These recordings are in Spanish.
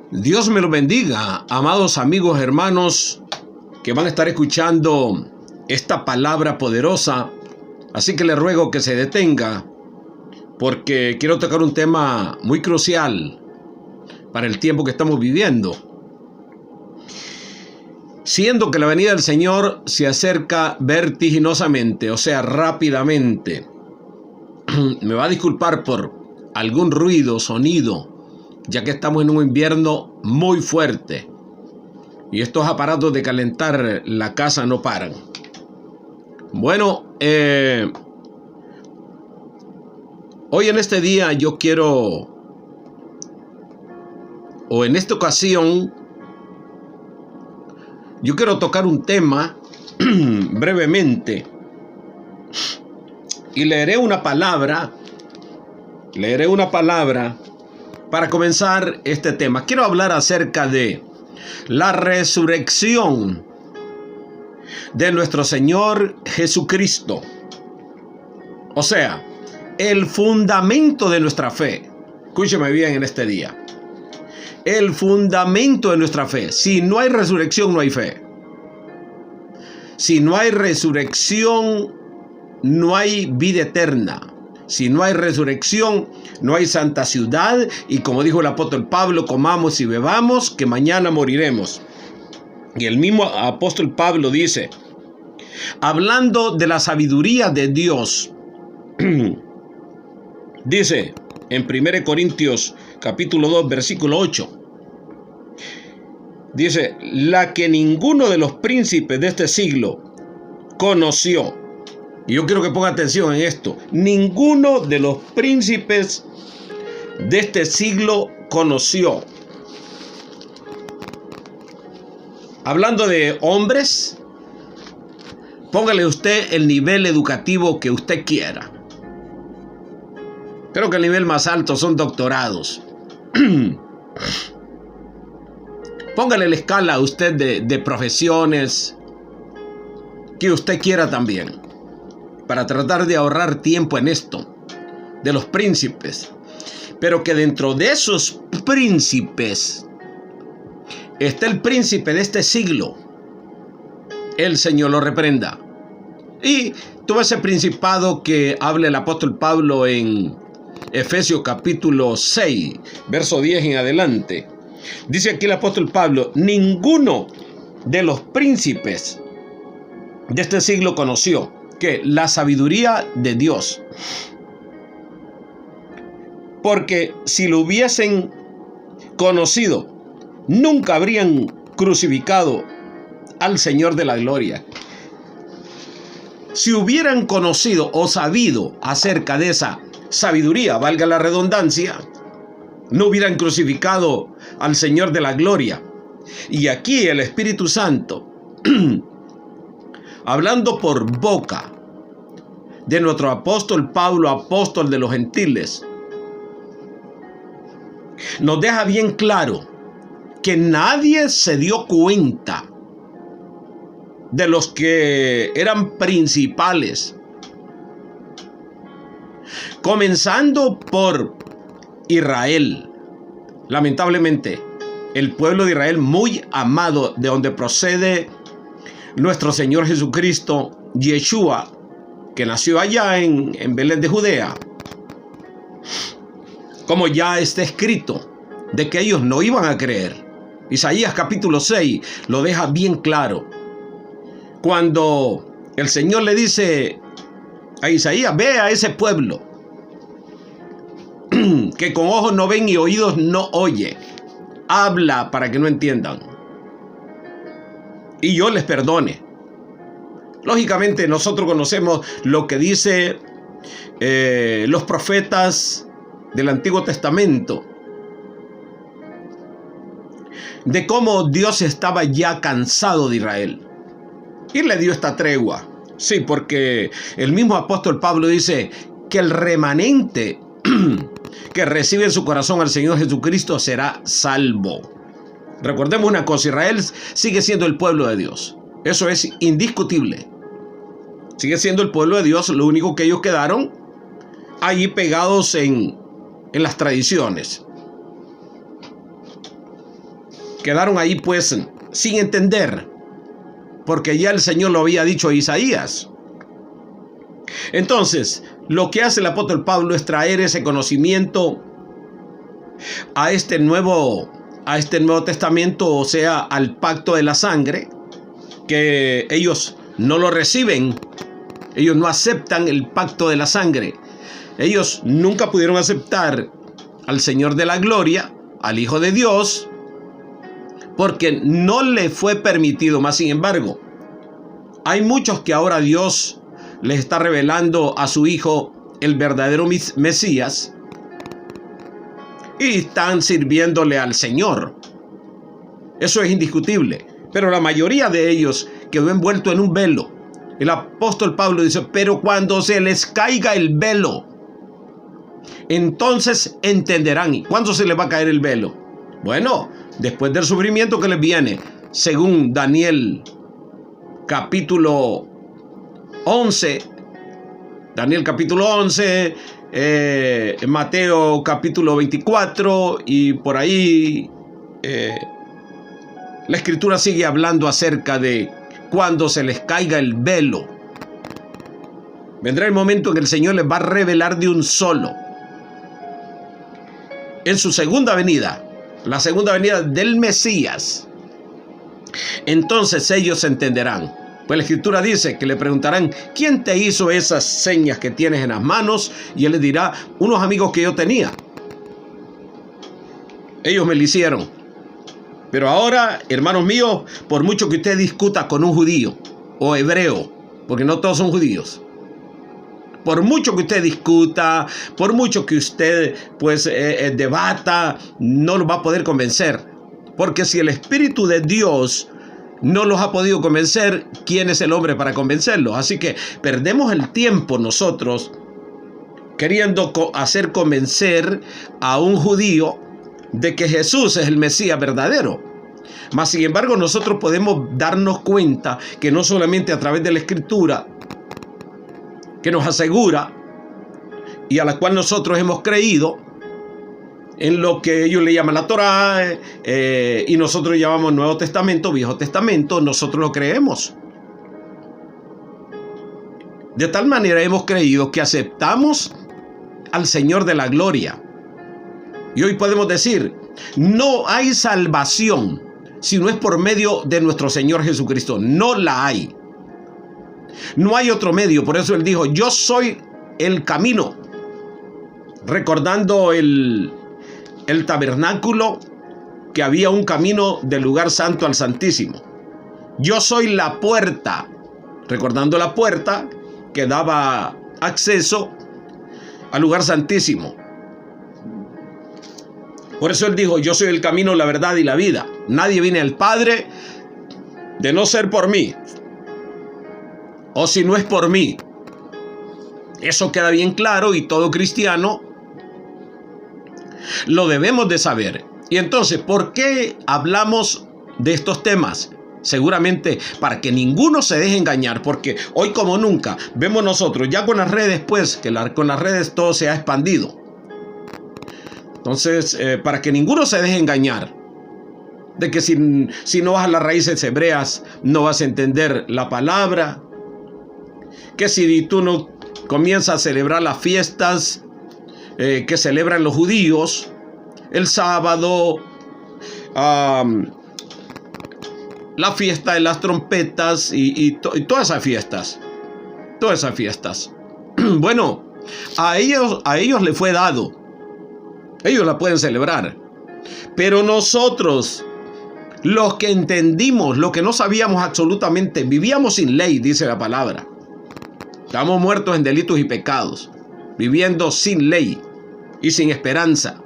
Dios me lo bendiga, amados amigos, hermanos, que van a estar escuchando esta palabra poderosa. Así que les ruego que se detenga, porque quiero tocar un tema muy crucial para el tiempo que estamos viviendo. Siendo que la venida del Señor se acerca vertiginosamente, o sea, rápidamente. Me va a disculpar por algún ruido, sonido, ya que estamos en un invierno muy fuerte y estos aparatos de calentar la casa no paran. Bueno, hoy en este día yo quiero, o en esta ocasión, yo quiero tocar un tema brevemente y leeré una palabra para comenzar este tema. Quiero hablar acerca de la resurrección de nuestro Señor Jesucristo. O sea, el fundamento de nuestra fe. Escúcheme bien en este día. El fundamento de nuestra fe. Si no hay resurrección, no hay fe. Si no hay resurrección, no hay vida eterna. Si no hay resurrección, no hay santa ciudad. Y como dijo el apóstol Pablo, comamos y bebamos, que mañana moriremos. Y el mismo apóstol Pablo dice, hablando de la sabiduría de Dios, dice en 1 Corintios capítulo 2, versículo 8, dice, la que ninguno de los príncipes de este siglo conoció. Y yo quiero que ponga atención en esto. Ninguno de los príncipes de este siglo conoció. Hablando de hombres, póngale usted el nivel educativo que usted quiera. Creo que el nivel más alto son doctorados. Póngale la escala a usted de profesiones que usted quiera también, para tratar de ahorrar tiempo en esto, de los príncipes. Pero que dentro de esos príncipes está el príncipe de este siglo. El Señor lo reprenda. Y todo ese principado que habla el apóstol Pablo en Efesios capítulo 6, verso 10 en adelante. Dice aquí el apóstol Pablo, ninguno de los príncipes de este siglo conoció que la sabiduría de Dios, porque si lo hubiesen conocido, nunca habrían crucificado al Señor de la gloria. Si hubieran conocido o sabido acerca de esa sabiduría, valga la redundancia, no hubieran crucificado al Señor de la gloria. Y aquí el Espíritu Santo hablando por boca de nuestro apóstol Pablo, apóstol de los gentiles, nos deja bien claro que nadie se dio cuenta de los que eran principales, comenzando por Israel. Lamentablemente, el pueblo de Israel muy amado, de donde procede nuestro Señor Jesucristo, Yeshua, que nació allá en Belén de Judea, como ya está escrito, de que ellos no iban a creer. Isaías capítulo 6 lo deja bien claro. Cuando el Señor le dice a Isaías, ve a ese pueblo que con ojos no ven y oídos no oye. Habla para que no entiendan, y yo les perdone. Lógicamente nosotros conocemos lo que dice los profetas del Antiguo Testamento, de cómo Dios estaba ya cansado de Israel y le dio esta tregua. Sí, porque el mismo apóstol Pablo dice que el remanente que recibe en su corazón al Señor Jesucristo será salvo. Recordemos una cosa, Israel sigue siendo el pueblo de Dios. Eso es indiscutible. Sigue siendo el pueblo de Dios, lo único que ellos quedaron allí pegados en las tradiciones. quedaron ahí pues sin entender, porque ya el Señor lo había dicho a Isaías. Entonces, lo que hace el apóstol Pablo es traer ese conocimiento a este Nuevo Testamento, o sea, al pacto de la sangre, que ellos no lo reciben. Ellos no aceptan el pacto de la sangre. Ellos nunca pudieron aceptar al Señor de la gloria, al Hijo de Dios, porque no le fue permitido. Más sin embargo, hay muchos que ahora Dios les está revelando a su Hijo, el verdadero Mesías, y están sirviéndole al Señor. Eso es indiscutible. Pero la mayoría de ellos quedó envuelto en un velo. El apóstol Pablo dice: pero cuando se les caiga el velo, entonces entenderán. ¿Y cuándo se les va a caer el velo? Bueno, después del sufrimiento que les viene, según Daniel capítulo 11, Mateo capítulo 24, y por ahí la escritura sigue hablando acerca de cuando se les caiga el velo. Vendrá el momento en que el Señor les va a revelar de un solo, en su segunda venida, la segunda venida del Mesías. Entonces ellos entenderán. Pues la escritura dice que le preguntarán: ¿quién te hizo esas señas que tienes en las manos? Y él les dirá: unos amigos que yo tenía. Ellos me lo hicieron. Pero ahora, hermanos míos, por mucho que usted discuta con un judío o hebreo, porque no todos son judíos, por mucho que usted discuta, por mucho que usted debata, no lo va a poder convencer. Porque si el Espíritu de Dios no los ha podido convencer, ¿quién es el hombre para convencerlos? Así que perdemos el tiempo nosotros queriendo hacer convencer a un judío de que Jesús es el Mesías verdadero. Mas sin embargo, nosotros podemos darnos cuenta que no solamente a través de la Escritura, que nos asegura y a la cual nosotros hemos creído, en lo que ellos le llaman la Torá, y nosotros llamamos Nuevo Testamento, Viejo Testamento, nosotros lo creemos. De tal manera hemos creído que aceptamos al Señor de la gloria. Y hoy podemos decir: no hay salvación si no es por medio de nuestro Señor Jesucristo. No la hay. No hay otro medio. Por eso Él dijo: yo soy el camino. Recordando el tabernáculo, que había un camino del lugar santo al santísimo. Yo soy la puerta. Recordando la puerta que daba acceso al lugar santísimo. Por eso Él dijo: yo soy el camino, la verdad y la vida. Nadie viene al Padre de no ser por mí, o si no es por mí. Eso queda bien claro, y todo cristiano lo debemos de saber. Y entonces, ¿por qué hablamos de estos temas? Seguramente para que ninguno se deje engañar, porque hoy como nunca vemos nosotros, ya con las redes, pues, que con las redes todo se ha expandido. Entonces, para que ninguno se deje engañar, de que si no vas a las raíces hebreas, no vas a entender la palabra, que si tú no comienzas a celebrar las fiestas que celebran los judíos, el sábado, la fiesta de las trompetas y todas esas fiestas. Bueno, a ellos les fue dado. Ellos la pueden celebrar. Pero nosotros, los que entendimos, los que no sabíamos absolutamente, vivíamos sin ley, dice la palabra. Estamos muertos en delitos y pecados, viviendo sin ley y sin esperanza.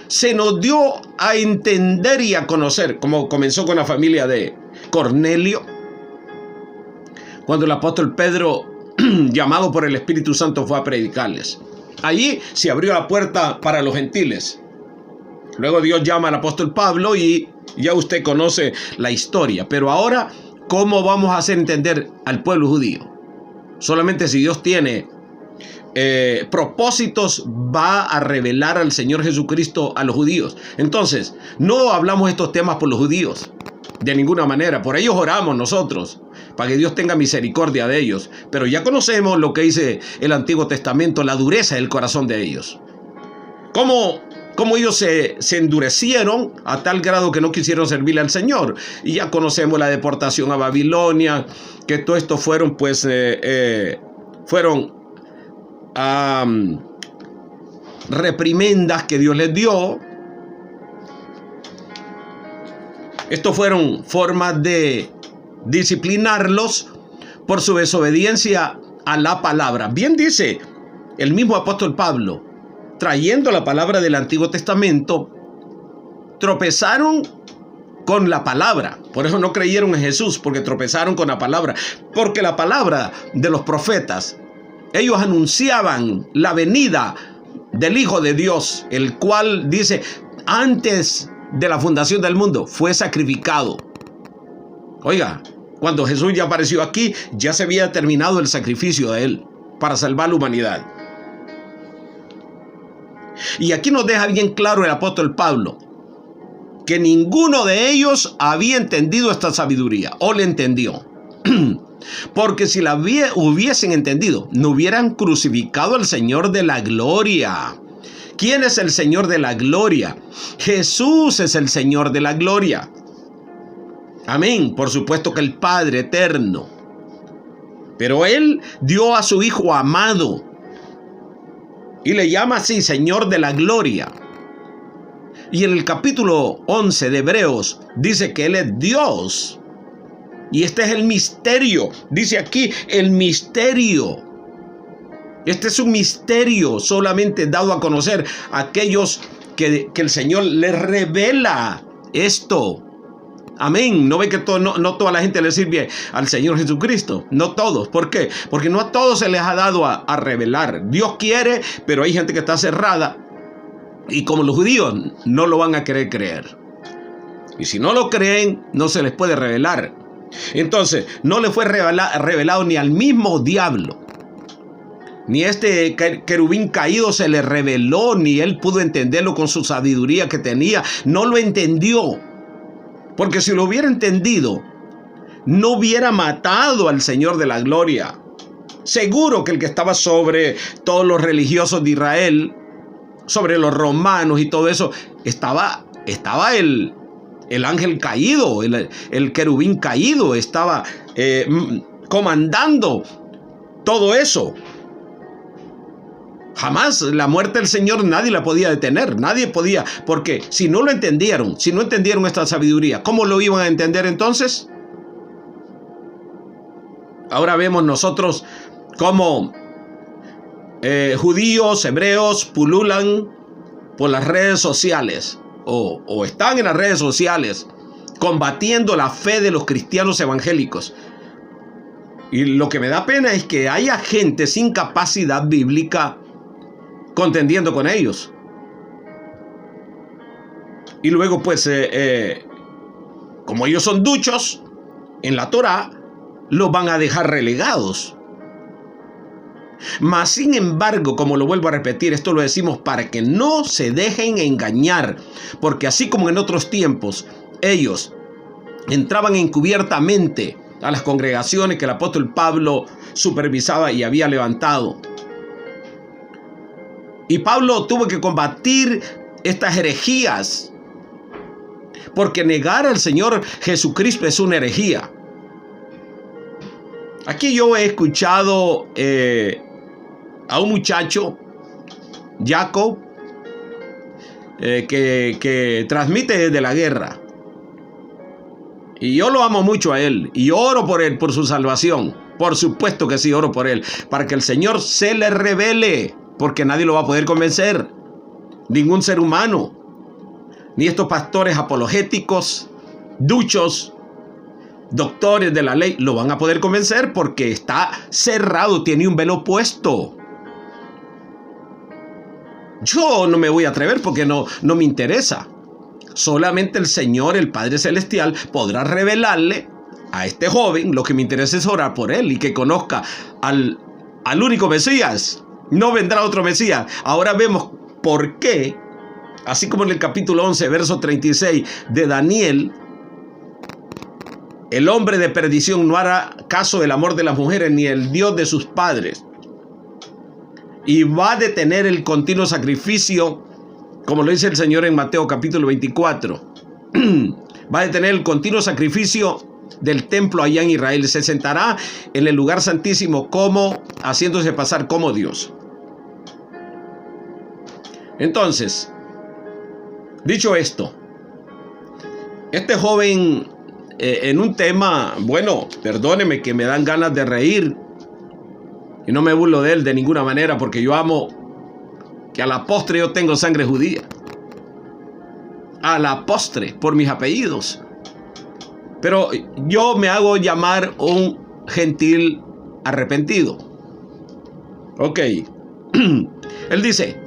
Se nos dio a entender y a conocer, como comenzó con la familia de Cornelio, cuando el apóstol Pedro, llamado por el Espíritu Santo, fue a predicarles. Allí se abrió la puerta para los gentiles. Luego Dios llama al apóstol Pablo y ya usted conoce la historia. Pero ahora, ¿cómo vamos a hacer entender al pueblo judío? Solamente si Dios tiene propósitos va a revelar al Señor Jesucristo a los judíos. Entonces, no hablamos estos temas por los judíos, de ninguna manera. Por ellos oramos nosotros, para que Dios tenga misericordia de ellos. Pero ya conocemos lo que dice el Antiguo Testamento, la dureza del corazón de ellos. Cómo ellos se endurecieron a tal grado que no quisieron servirle al Señor. Y ya conocemos la deportación a Babilonia, que todo esto fueron reprimendas que Dios les dio. Estos fueron formas de disciplinarlos por su desobediencia a la palabra. Bien dice el mismo apóstol Pablo, trayendo la palabra del Antiguo Testamento, tropezaron con la palabra. Por eso no creyeron en Jesús, porque tropezaron con la palabra. Porque la palabra de los profetas, ellos anunciaban la venida del Hijo de Dios, el cual dice, antes de la fundación del mundo, fue sacrificado. Oiga, cuando Jesús ya apareció aquí, ya se había terminado el sacrificio de Él para salvar la humanidad. Y aquí nos deja bien claro el apóstol Pablo que ninguno de ellos había entendido esta sabiduría, o le entendió. Porque si la hubiesen entendido, no hubieran crucificado al Señor de la gloria. ¿Quién es el Señor de la gloria? Jesús es el Señor de la gloria. Amén. Por supuesto que el Padre eterno. Pero Él dio a su Hijo amado y le llama así Señor de la gloria. Y en el capítulo 11 de Hebreos dice que Él es Dios. Y este es el misterio. Dice aquí el misterio. Este es un misterio solamente dado a conocer a aquellos que el Señor les revela esto. Amén. No ve que no toda la gente le sirve al Señor Jesucristo. No todos. ¿Por qué? Porque no a todos se les ha dado a revelar. Dios quiere, pero hay gente que está cerrada. Y como los judíos no lo van a querer creer. Y si no lo creen, no se les puede revelar. Entonces, no le fue revelado ni al mismo diablo. Ni este querubín caído se le reveló, ni él pudo entenderlo con su sabiduría que tenía. No lo entendió. Porque si lo hubiera entendido, no hubiera matado al Señor de la gloria. Seguro que el que estaba sobre todos los religiosos de Israel, sobre los romanos y todo eso, estaba el ángel caído, el querubín caído, estaba comandando todo eso. Jamás la muerte del Señor nadie la podía detener, nadie podía, porque si no lo entendieron, si no entendieron esta sabiduría, ¿cómo lo iban a entender entonces? Ahora vemos nosotros cómo judíos, hebreos pululan por las redes sociales o están en las redes sociales combatiendo la fe de los cristianos evangélicos. Y lo que me da pena es que haya gente sin capacidad bíblica contendiendo con ellos. Y luego pues como ellos son duchos en la Torá, los van a dejar relegados. Mas sin embargo, como lo vuelvo a repetir, esto lo decimos para que no se dejen engañar, porque así como en otros tiempos ellos entraban encubiertamente a las congregaciones que el apóstol Pablo supervisaba y había levantado, y Pablo tuvo que combatir estas herejías, porque negar al Señor Jesucristo es una herejía. Aquí yo he escuchado a un muchacho, Jacob, que transmite desde la guerra. Y yo lo amo mucho a él. Y oro por él, por su salvación. Por supuesto que sí, oro por él. Para que el Señor se le revele. Porque nadie lo va a poder convencer. Ningún ser humano. Ni estos pastores apologéticos, duchos, doctores de la ley, lo van a poder convencer porque está cerrado, tiene un velo puesto. Yo no me voy a atrever porque no me interesa. Solamente el Señor, el Padre Celestial, podrá revelarle a este joven. Lo que me interesa es orar por él y que conozca al único Mesías, No vendrá otro Mesías. Ahora vemos por qué, así como en el capítulo 11, verso 36 de Daniel, el hombre de perdición no hará caso del amor de las mujeres ni el Dios de sus padres. Y va a detener el continuo sacrificio, como lo dice el Señor en Mateo capítulo 24. Va a detener el continuo sacrificio del templo allá en Israel. Se sentará en el lugar santísimo como haciéndose pasar como Dios. Entonces, dicho esto, este joven en un tema, bueno, perdóneme que me dan ganas de reír y no me burlo de él de ninguna manera, porque yo amo que a la postre yo tengo sangre judía. A la postre, por mis apellidos. Pero yo me hago llamar un gentil arrepentido. Ok. Él dice,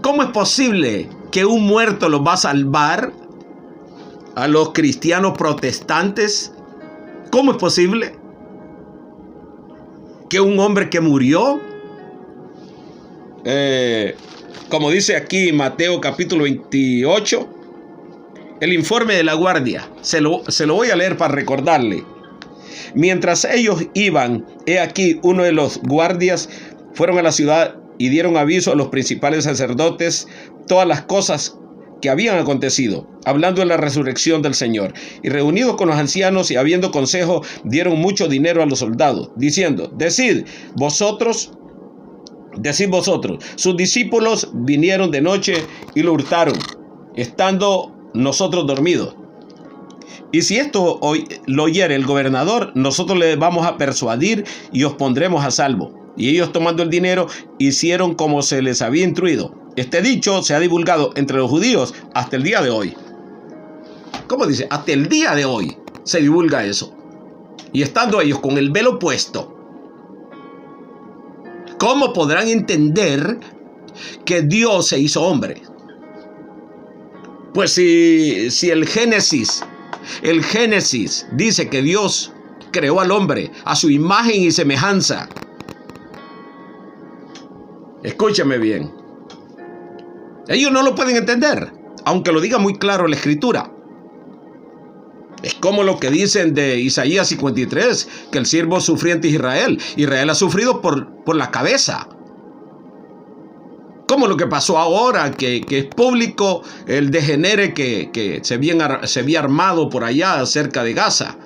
¿cómo es posible que un muerto los va a salvar a los cristianos protestantes? ¿Cómo es posible que un hombre que murió, como dice aquí Mateo capítulo 28, el informe de la guardia, se lo voy a leer para recordarle. Mientras ellos iban, he aquí uno de los guardias fueron a la ciudad y dieron aviso a los principales sacerdotes todas las cosas que habían acontecido, hablando de la resurrección del Señor. Y reunidos con los ancianos y habiendo consejo, dieron mucho dinero a los soldados, diciendo, decid vosotros, sus discípulos vinieron de noche y lo hurtaron, estando nosotros dormidos. Y si esto lo oyere el gobernador, nosotros le vamos a persuadir y os pondremos a salvo. Y ellos, tomando el dinero, hicieron como se les había instruido. Este dicho se ha divulgado entre los judíos hasta el día de hoy. ¿Cómo dice? Hasta el día de hoy se divulga eso. Y estando ellos con el velo puesto, ¿cómo podrán entender que Dios se hizo hombre? Pues si el Génesis dice que Dios creó al hombre a su imagen y semejanza. Escúchame bien. Ellos no lo pueden entender, aunque lo diga muy claro la Escritura. Es como lo que dicen de Isaías 53, que el siervo sufriente es Israel. Israel ha sufrido por la cabeza. Como lo que pasó ahora, que es público el degenere que se había armado por allá cerca de Gaza.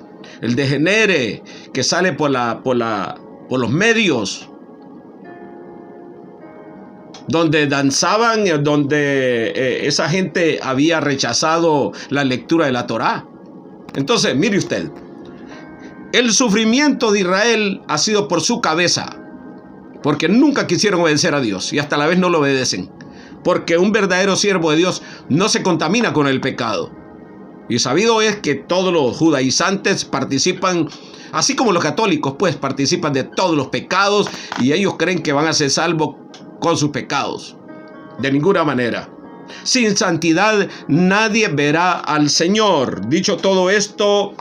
El degenere que sale por los medios, donde danzaban, donde esa gente había rechazado la lectura de la Torá. Entonces, mire usted, el sufrimiento de Israel ha sido por su cabeza, porque nunca quisieron obedecer a Dios y hasta la vez no lo obedecen, porque un verdadero siervo de Dios no se contamina con el pecado. Y sabido es que todos los judaizantes participan, así como los católicos, pues participan de todos los pecados y ellos creen que van a ser salvos con sus pecados. De ninguna manera. Sin santidad nadie verá al Señor. Dicho todo esto,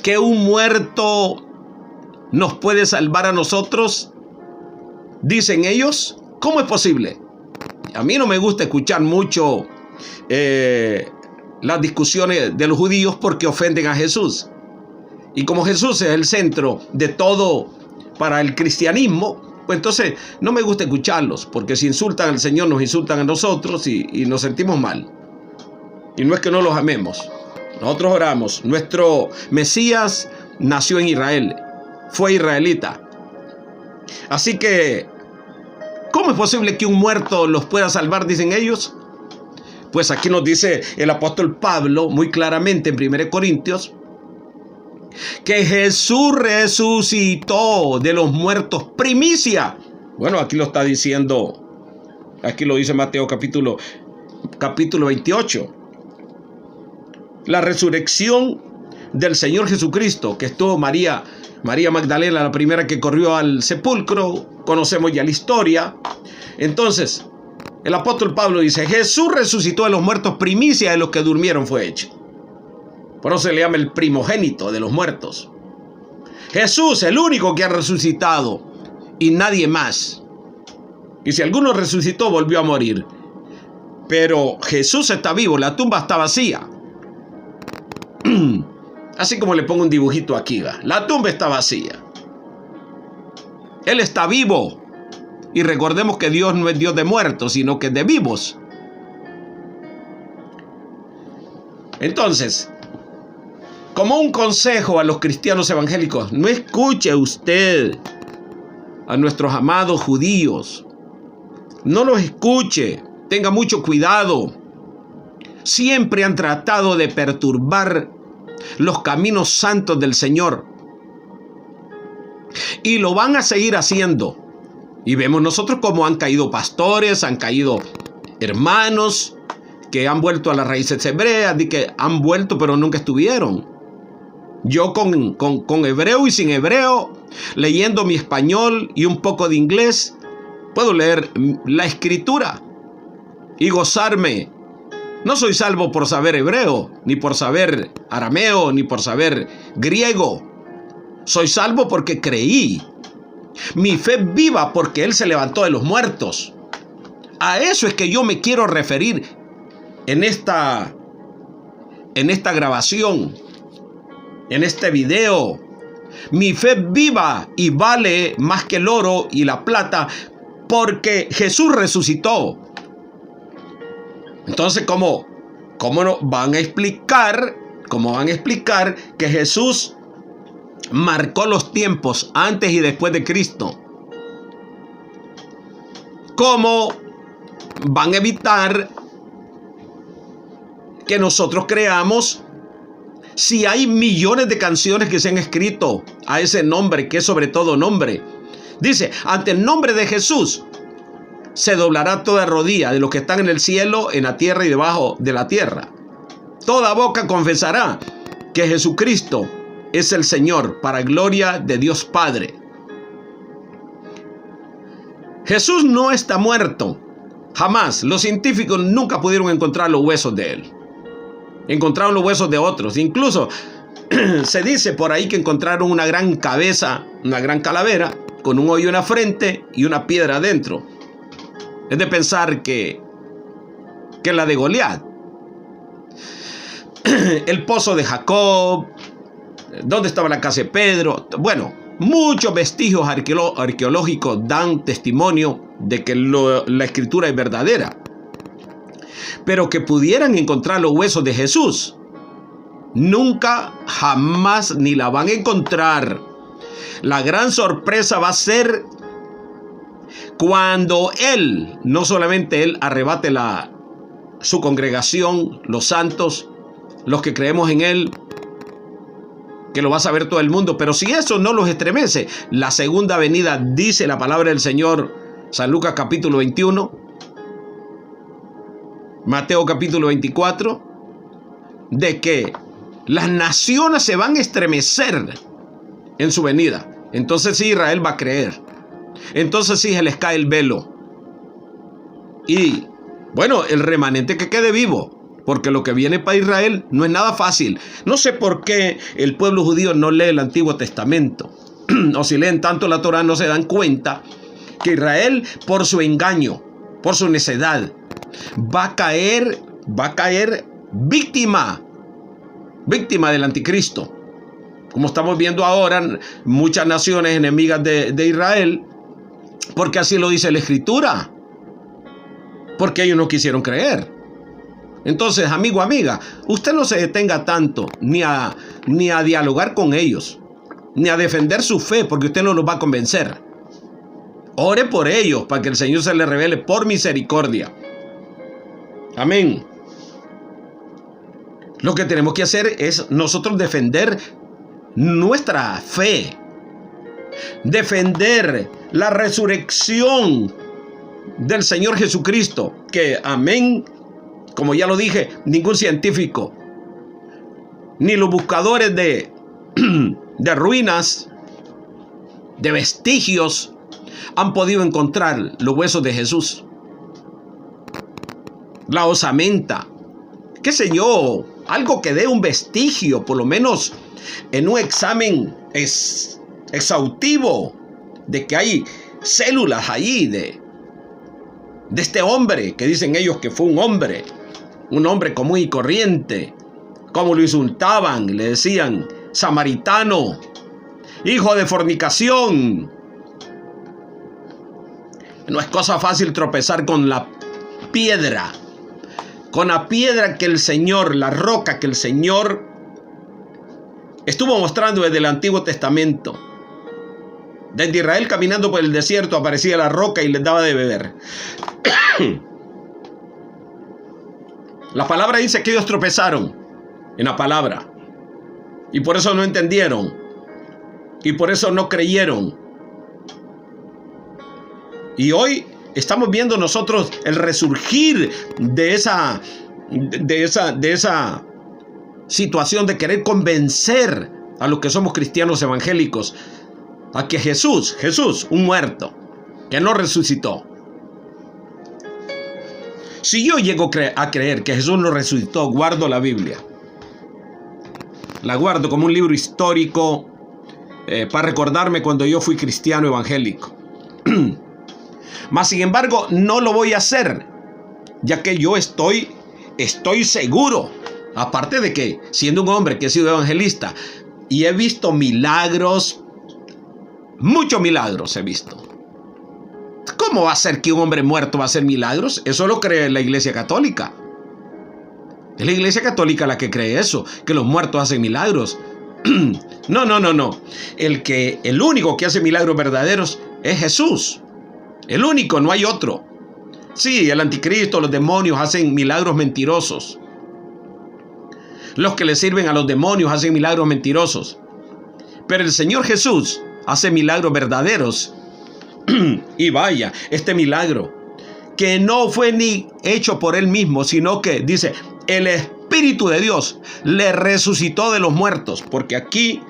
¿que un muerto nos puede salvar a nosotros? Dicen ellos. ¿Cómo es posible? A mí no me gusta escuchar mucho las discusiones de los judíos porque ofenden a Jesús. Y como Jesús es el centro de todo para el cristianismo, pues entonces no me gusta escucharlos, porque si insultan al Señor nos insultan a nosotros y nos sentimos mal. Y no es que no los amemos. Nosotros oramos. Nuestro Mesías nació en Israel. Fue israelita. Así que, ¿cómo es posible que un muerto los pueda salvar, dicen ellos? Pues aquí nos dice el apóstol Pablo muy claramente en 1 Corintios que Jesús resucitó de los muertos, primicia. Bueno, aquí lo está diciendo, aquí lo dice Mateo capítulo 28. La resurrección del Señor Jesucristo, que estuvo María Magdalena, la primera que corrió al sepulcro, conocemos ya la historia. Entonces, el apóstol Pablo dice, Jesús resucitó de los muertos, primicia de los que durmieron fue hecho. Por eso se le llama el primogénito de los muertos. Jesús, el único que ha resucitado. y nadie más. Y si alguno resucitó, volvió a morir. Pero Jesús está vivo, la tumba está vacía. Así como le pongo un dibujito aquí, la tumba está vacía. Él está vivo. Y recordemos que Dios no es Dios de muertos, sino que es de vivos. Entonces, como un consejo a los cristianos evangélicos, no escuche usted a nuestros amados judíos. No los escuche. Tenga mucho cuidado. Siempre han tratado de perturbar los caminos santos del Señor. Y lo van a seguir haciendo. Y vemos nosotros cómo han caído pastores, han caído hermanos que han vuelto a las raíces hebreas, de que han vuelto pero nunca estuvieron. Yo con hebreo y sin hebreo, leyendo mi español y un poco de inglés, puedo leer la escritura y gozarme. No soy salvo por saber hebreo, ni por saber arameo, ni por saber griego. Soy salvo porque creí. Mi fe viva porque Él se levantó de los muertos. A eso es que yo me quiero referir en esta grabación, en este video. Mi fe viva y vale más que el oro y la plata porque Jesús resucitó. Entonces, ¿cómo van a explicar que Jesús marcó los tiempos antes y después de Cristo? ¿Cómo van a evitar que nosotros creamos si hay millones de canciones que se han escrito a ese nombre, que es sobre todo nombre? Dice, ante el nombre de Jesús se doblará toda rodilla de los que están en el cielo, en la tierra y debajo de la tierra. Toda boca confesará que Jesucristo es el Señor, para gloria de Dios Padre. Jesús no está muerto. Jamás. Los científicos nunca pudieron encontrar los huesos de Él. Encontraron los huesos de otros. Incluso se dice por ahí que encontraron una gran cabeza, una gran calavera, con un hoyo en la frente y una piedra adentro. Es de pensar que la de Goliat. El pozo de Jacob. ¿Dónde estaba la casa de Pedro? Bueno, muchos vestigios arqueológicos dan testimonio de que la escritura es verdadera. Pero que pudieran encontrar los huesos de Jesús, nunca, jamás, ni la van a encontrar. La gran sorpresa va a ser cuando Él, no solamente Él, arrebate su congregación, los santos, los que creemos en Él, que lo va a saber todo el mundo. Pero si eso no los estremece, la segunda venida, dice la palabra del Señor, San Lucas capítulo 21, Mateo capítulo 24, de que las naciones se van a estremecer en su venida. Entonces sí, Israel va a creer. Entonces sí, se les cae el velo. Y bueno, el remanente que quede vivo, porque lo que viene para Israel no es nada fácil. No sé por qué el pueblo judío no lee el Antiguo Testamento. O si leen tanto la Torá, no se dan cuenta que Israel, por su engaño, por su necedad, va a caer víctima del anticristo. Como estamos viendo ahora, muchas naciones enemigas de Israel, porque así lo dice la Escritura, porque ellos no quisieron creer. Entonces, amigo, amiga, usted no se detenga tanto ni a dialogar con ellos, ni a defender su fe, porque usted no los va a convencer. Ore por ellos para que el Señor se les revele por misericordia. Amén. Lo que tenemos que hacer es nosotros defender nuestra fe, defender la resurrección del Señor Jesucristo, que, amén, como ya lo dije, ningún científico, ni los buscadores de ruinas, de vestigios, han podido encontrar los huesos de Jesús. La osamenta, qué sé yo, algo que dé un vestigio, por lo menos en un examen exhaustivo, de que hay células ahí de este hombre que dicen ellos que fue un hombre común y corriente. Cómo lo insultaban, le decían samaritano, hijo de fornicación. No es cosa fácil tropezar con la piedra que el Señor, la roca que el Señor estuvo mostrando desde el Antiguo Testamento. Desde Israel caminando por el desierto aparecía la roca y les daba de beber. La palabra dice que ellos tropezaron en la palabra y por eso no entendieron y por eso no creyeron. Y hoy estamos viendo nosotros el resurgir de esa situación de querer convencer a los que somos cristianos evangélicos a que Jesús, un muerto, que no resucitó. Si yo llego a creer que Jesús no resucitó, guardo la Biblia. La guardo como un libro histórico para recordarme cuando yo fui cristiano evangélico. Mas sin embargo, no lo voy a hacer, ya que yo estoy seguro, aparte de que siendo un hombre que he sido evangelista y he visto milagros, muchos milagros he visto. ¿Cómo va a ser que un hombre muerto va a hacer milagros? Eso lo cree la Iglesia Católica. Es la Iglesia Católica la que cree eso, que los muertos hacen milagros. No. El único que hace milagros verdaderos es Jesús. El único, no hay otro. Sí, el anticristo, los demonios hacen milagros mentirosos. Los que le sirven a los demonios hacen milagros mentirosos. Pero el Señor Jesús hace milagros verdaderos. Y vaya, este milagro, que no fue ni hecho por él mismo, sino que dice, el Espíritu de Dios le resucitó de los muertos. Porque aquí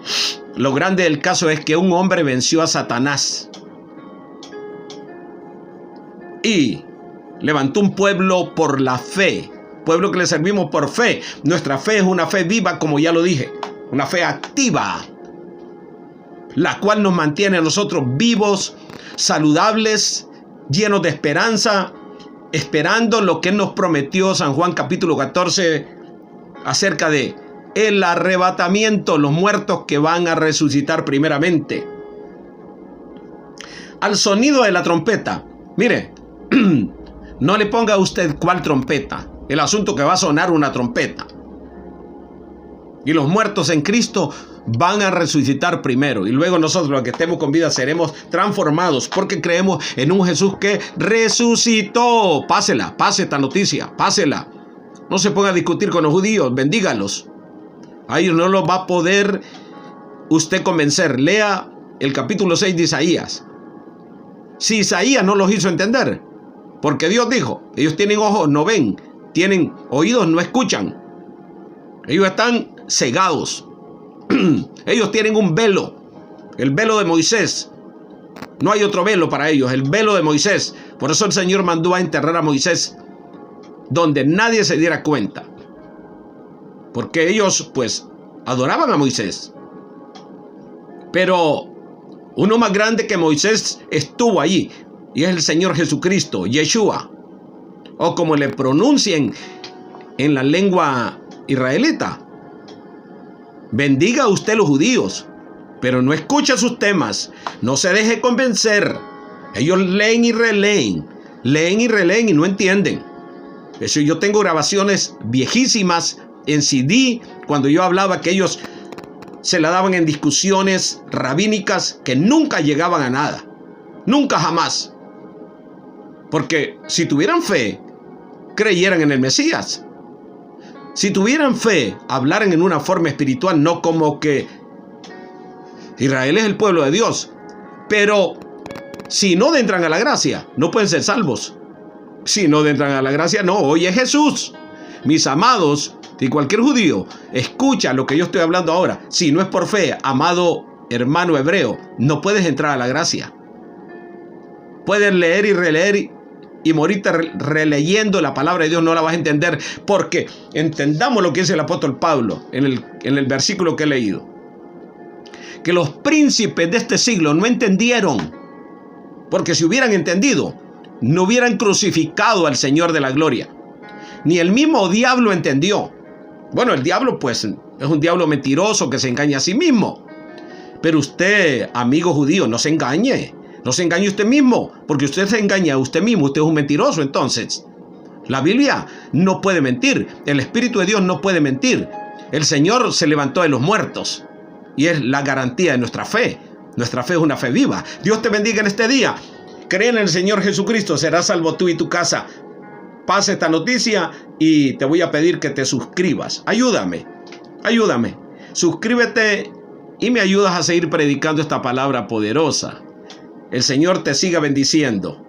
lo grande del caso es que un hombre venció a Satanás y levantó un pueblo por la fe, pueblo que le servimos por fe. Nuestra fe es una fe viva, como ya lo dije, una fe activa, la cual nos mantiene a nosotros vivos, saludables, llenos de esperanza, esperando lo que nos prometió San Juan capítulo 14 acerca de el arrebatamiento, los muertos que van a resucitar primeramente. Al sonido de la trompeta, mire, no le ponga a usted cuál trompeta, el asunto que va a sonar una trompeta. Y los muertos en Cristo van a resucitar primero. Y luego nosotros, los que estemos con vida, seremos transformados porque creemos en un Jesús que resucitó. Pase esta noticia, pásela. No se ponga a discutir con los judíos, bendígalos. A ellos no los va a poder usted convencer. Lea el capítulo 6 de Isaías. Si Isaías no los hizo entender, porque Dios dijo, ellos tienen ojos, no ven, tienen oídos, no escuchan. Ellos están cegados. Ellos tienen un velo, el velo de Moisés. No hay otro velo para ellos, el velo de Moisés. Por eso el Señor mandó a enterrar a Moisés donde nadie se diera cuenta. Porque ellos pues adoraban a Moisés. Pero uno más grande que Moisés estuvo allí, y es el Señor Jesucristo, Yeshua, o como le pronuncien en la lengua israelita. Bendiga usted los judíos, pero no escuche sus temas, no se deje convencer. Ellos leen y releen y no entienden. Eso, yo tengo grabaciones viejísimas en CD cuando yo hablaba que ellos se la daban en discusiones rabínicas que nunca llegaban a nada, nunca jamás. Porque si tuvieran fe, creyeran en el Mesías. Si tuvieran fe, hablaran en una forma espiritual, no como que Israel es el pueblo de Dios. Pero si no entran a la gracia, no pueden ser salvos. Si no entran a la gracia, no, hoy es Jesús. Mis amados, y cualquier judío, escucha lo que yo estoy hablando ahora. Si no es por fe, amado hermano hebreo, no puedes entrar a la gracia. Puedes leer y releer y morirte releyendo la palabra de Dios, no la vas a entender, porque entendamos lo que dice el apóstol Pablo en el versículo que he leído. Que los príncipes de este siglo no entendieron Porque si hubieran entendido, no hubieran crucificado al Señor de la gloria. Ni el mismo diablo entendió. Bueno, el diablo pues es un diablo mentiroso que se engaña a sí mismo. Pero usted, amigo judío, no se engañe. No se engañe usted mismo, porque usted se engaña a usted mismo. Usted es un mentiroso entonces. La Biblia no puede mentir. El Espíritu de Dios no puede mentir. El Señor se levantó de los muertos y es la garantía de nuestra fe. Nuestra fe es una fe viva. Dios te bendiga en este día. Cree en el Señor Jesucristo, serás salvo tú y tu casa. Pasa esta noticia y te voy a pedir que te suscribas. Ayúdame. Suscríbete y me ayudas a seguir predicando esta palabra poderosa. El Señor te siga bendiciendo.